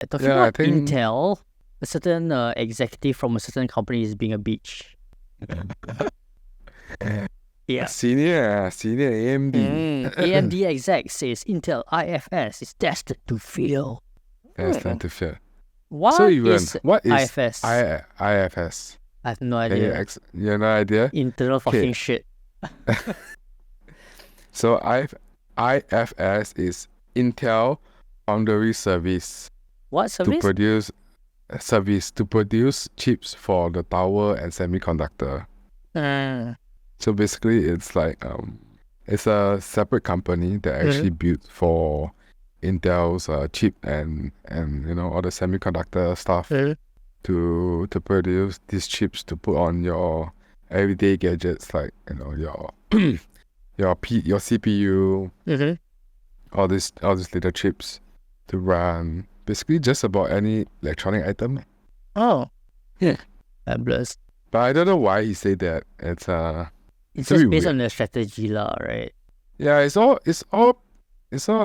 Talking Yeah, I about think Intel, a certain executive from a certain company is being a beech. Yeah. senior AMD. AMD exec says Intel IFS is destined to fail. That's not to fair. So What even is what is IFS? IFS? I have no Can you idea. you have no idea? Internal fucking shit. So IFS is Intel Foundry Service What to service? produce chips for the tower and semiconductor. So basically, it's like it's a separate company that actually built for Intel's chip and all the semiconductor stuff to produce these chips to put on your everyday gadgets like your your CPU, all these little chips to run basically just about any electronic item. Oh. Yeah. Fabulous. But I don't know why he said that. It's It's a just bit based weird. on the strategy lah, right? Yeah, it's all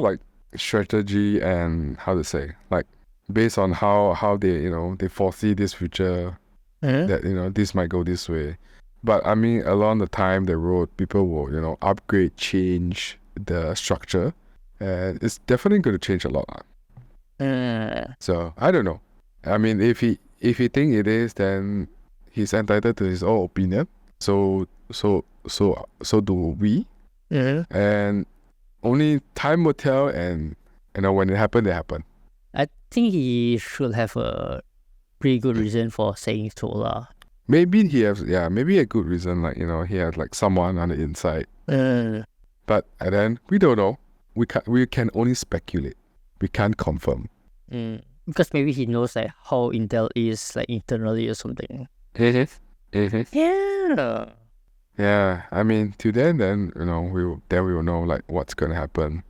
like strategy and how to say, like based on how they they foresee this future that this might go this way. But I mean, along the time the road, people will upgrade, change the structure, and it's definitely going to change a lot. So I don't know. I mean, if he think it is, then he's entitled to his own opinion. So do we. And only time will tell, and when it happened, it happened. I think he should have a pretty good reason for saying so lah. Maybe he has maybe a good reason, like he has like someone on the inside. But then we don't know. We can only speculate. We can't confirm. Because maybe he knows like how Intel is like internally or something. Yeah. Yeah, I mean, till then we will know like what's gonna happen.